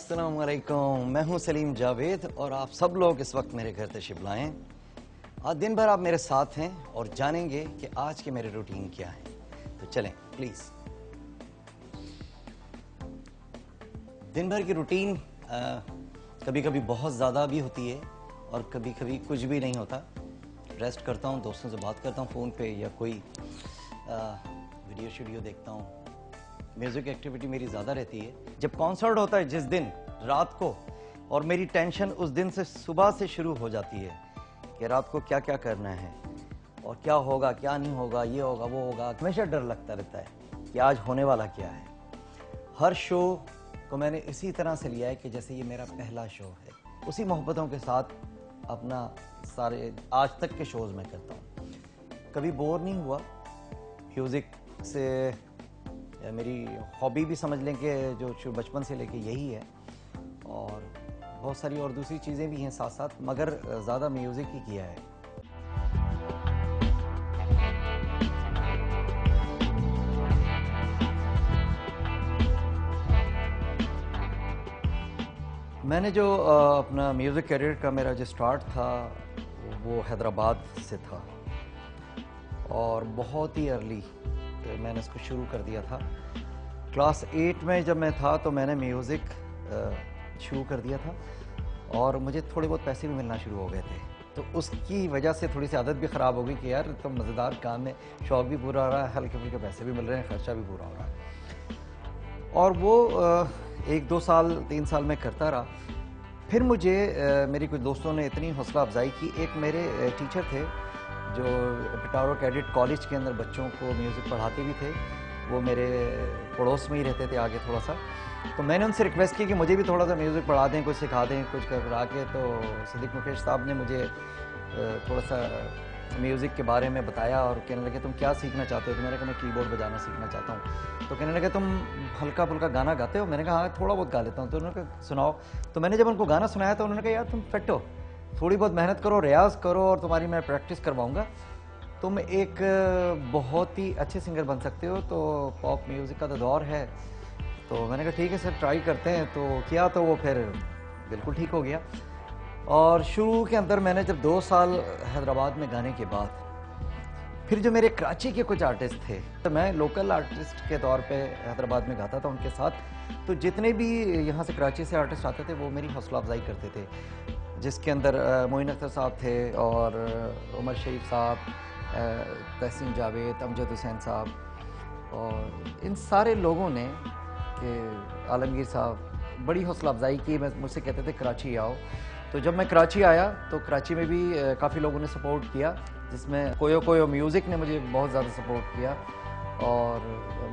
अस्सलाम वालेकुम, मैं हूं सलीम जावेद और आप सब लोग इस वक्त मेरे घर तशरीफ लाएं। आज दिन भर आप मेरे साथ हैं और जानेंगे कि आज के मेरे रूटीन क्या है। तो चलें प्लीज। दिन भर की रूटीन कभी कभी बहुत ज़्यादा भी होती है और कभी कभी कुछ भी नहीं होता। रेस्ट करता हूँ, दोस्तों से बात करता हूँ फ़ोन पे या कोई वीडियो शीडियो देखता हूँ। म्यूज़िक एक्टिविटी मेरी ज़्यादा रहती है। जब कॉन्सर्ट होता है जिस दिन रात को, और मेरी टेंशन उस दिन से सुबह से शुरू हो जाती है कि रात को क्या क्या करना है और क्या होगा क्या नहीं होगा, ये होगा वो होगा। हमेशा डर लगता रहता है कि आज होने वाला क्या है। हर शो को मैंने इसी तरह से लिया है कि जैसे ये मेरा पहला शो है। उसी मोहब्बतों के साथ अपना सारे आज तक के शोज़ में करता हूँ। कभी बोर नहीं हुआ। म्यूज़िक से मेरी हॉबी भी समझ लें कि जो बचपन से लेके यही है, और बहुत सारी और दूसरी चीज़ें भी हैं साथ साथ, मगर ज़्यादा म्यूज़िक ही किया है। मैंने जो अपना म्यूज़िक करियर का मेरा जो स्टार्ट था वो हैदराबाद से था, और बहुत ही अर्ली मैंने इसको शुरू कर दिया था। क्लास 8 में जब मैं था तो मैंने म्यूज़िक शुरू कर दिया था, और मुझे थोड़े बहुत पैसे भी मिलना शुरू हो गए थे। तो उसकी वजह से थोड़ी सी आदत भी ख़राब हो गई कि यार तो मज़ेदार काम है, शौक़ भी पूरा हो रहा है, हल्के फुल्के पैसे भी मिल रहे हैं, ख़र्चा भी पूरा हो रहा है। और वो 1-2 साल 3 साल में करता रहा। फिर मुझे मेरी कुछ दोस्तों ने इतनी हौसला अफजाई की। एक मेरे टीचर थे जो पिटारो कैडेट कॉलेज के अंदर बच्चों को म्यूज़िक पढ़ाते भी थे, वो मेरे पड़ोस में ही रहते थे आगे थोड़ा सा। तो मैंने उनसे रिक्वेस्ट की कि मुझे भी थोड़ा सा म्यूज़िक पढ़ा दें, कुछ सिखा दें, कुछ करा के। तो सिद्दीक मुकेश साहब ने मुझे थोड़ा सा म्यूज़िक के बारे में बताया और कहने लगे तुम क्या सीखना चाहते हो? तो मैंने कहा मैं कीबोर्ड बजाना सीखना चाहता हूँ। तो कहने लगे तुम हल्का फुल्का गाना गाते हो? मैंने कहा हाँ थोड़ा बहुत गा लेता हूँ। तो उन्होंने कहा सुनाओ। तो मैंने जब उनको गाना सुनाया तो उन्होंने कहा यार तुम फिट हो, थोड़ी बहुत मेहनत करो, रियाज़ करो और तुम्हारी मैं प्रैक्टिस करवाऊँगा, तुम एक बहुत ही अच्छे सिंगर बन सकते हो। तो पॉप म्यूज़िक का तो दौर है। तो मैंने कहा ठीक है सर ट्राई करते हैं। तो किया तो वो फिर बिल्कुल ठीक हो गया। और शुरू के अंदर मैंने जब 2 साल हैदराबाद में गाने के बाद, फिर जो मेरे कराची के कुछ आर्टिस्ट थे, तो मैं लोकल आर्टिस्ट के तौर पे हैदराबाद में गाता था उनके साथ। तो जितने भी यहाँ से कराची से आर्टिस्ट आते थे वो मेरी हौसला अफजाई करते थे, जिसके अंदर मोइन अख्तर साहब थे और उमर शरीफ साहब, तहसीन जावेद, अमजद हुसैन साहब, और इन सारे लोगों ने कि आलमगीर साहब बड़ी हौसला अफजाई की। मुझसे कहते थे कराची आओ। तो जब मैं कराची आया तो कराची में भी काफ़ी लोगों ने सपोर्ट किया, जिसमें कोयो कोयो म्यूज़िक ने मुझे बहुत ज़्यादा सपोर्ट किया, और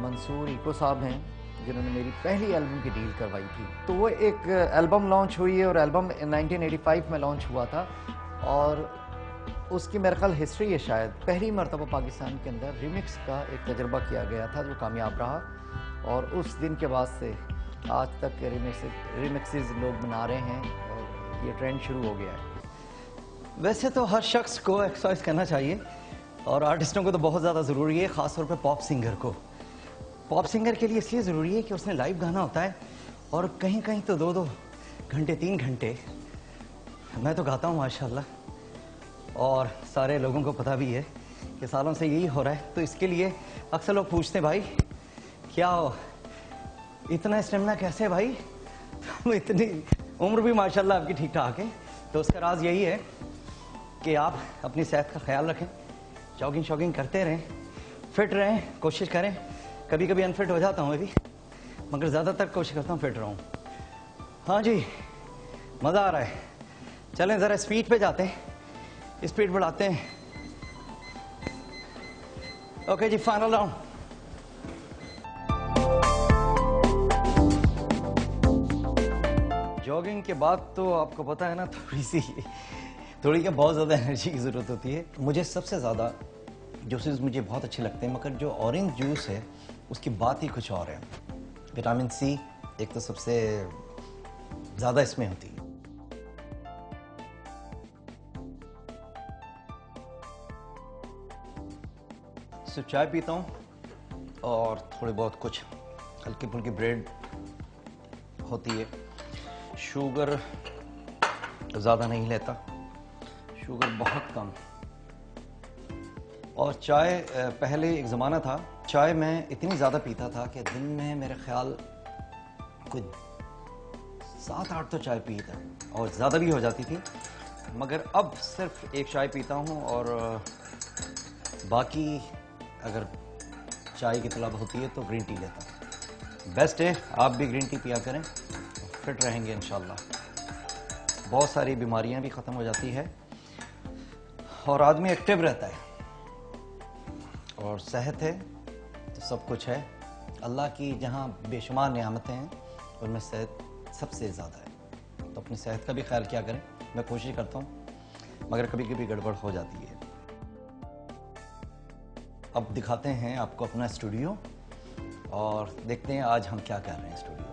मंसूर इको साहब हैं जिन्होंने मेरी पहली एल्बम की डील करवाई थी। तो वो एक एल्बम लॉन्च हुई है, और एल्बम 1985 में लॉन्च हुआ था, और उसकी मेरे ख्याल हिस्ट्री है शायद पहली मरतबा पाकिस्तान के अंदर रिमिक्स का एक तजर्बा किया गया था जो कामयाब रहा, और उस दिन के बाद से आज तक रिमिक्सेस लोग बना रहे हैं और ये ट्रेंड शुरू हो गया है। वैसे तो हर शख्स को एक्सरसाइज करना चाहिए, और आर्टिस्टों को तो बहुत ज़्यादा ज़रूरी है, ख़ासतौर पे पॉप सिंगर को। पॉप सिंगर के लिए इसलिए ज़रूरी है कि उसने लाइव गाना होता है, और कहीं कहीं तो 2-2 घंटे 3 घंटे मैं तो गाता हूँ माशाल्लाह, और सारे लोगों को पता भी है कि सालों से यही हो रहा है। तो इसके लिए अक्सर लोग पूछते हैं भाई क्या हो इतना स्टेमिना कैसे भाई, तो इतनी उम्र भी माशाल्लाह आपकी ठीक ठाक है। तो उसका राज यही है कि आप अपनी सेहत का ख्याल रखें, जॉगिंग शॉगिंग करते रहें, फिट रहें, कोशिश करें। कभी कभी अनफिट हो जाता हूँ मैं भी, मगर ज़्यादातर कोशिश करता हूँ फिट रहूँ। हाँ जी मज़ा आ रहा है। चलें ज़रा स्पीड पे जाते हैं, स्पीड बढ़ाते हैं। ओके जी फाइनल राउंड। जॉगिंग के बाद तो आपको पता है ना थोड़ी क्या बहुत ज़्यादा एनर्जी की ज़रूरत होती है। मुझे सबसे ज़्यादा जूसेस मुझे बहुत अच्छे लगते हैं, मगर जो ऑरेंज जूस है उसकी बात ही कुछ और है। विटामिन सी एक तो सबसे ज़्यादा इसमें होती है। सिर्फ चाय पीता हूँ और थोड़ी बहुत कुछ हल्की फुल्की ब्रेड होती है। शुगर ज़्यादा नहीं लेता, शुगर बहुत कम। और चाय पहले एक ज़माना था, चाय मैं इतनी ज़्यादा पीता था कि दिन में मेरे ख्याल कोई 7-8 तो चाय पीता और ज़्यादा भी हो जाती थी। मगर अब सिर्फ एक चाय पीता हूँ और बाकी अगर चाय की तलब होती है तो ग्रीन टी लेता हूँ। बेस्ट है, आप भी ग्रीन टी पिया करें, फिट रहेंगे इंशाल्लाह। बहुत सारी बीमारियां भी ख़त्म हो जाती है और आदमी एक्टिव रहता है। और सेहत है तो सब कुछ है। अल्लाह की जहाँ बेशुमार नेमतें हैं उनमें सेहत सबसे ज़्यादा है। तो अपनी सेहत का भी ख्याल किया करें। मैं कोशिश करता हूँ, मगर कभी कभी गड़बड़ हो जाती है। अब दिखाते हैं आपको अपना स्टूडियो और देखते हैं आज हम क्या कर रहे हैं स्टूडियो में।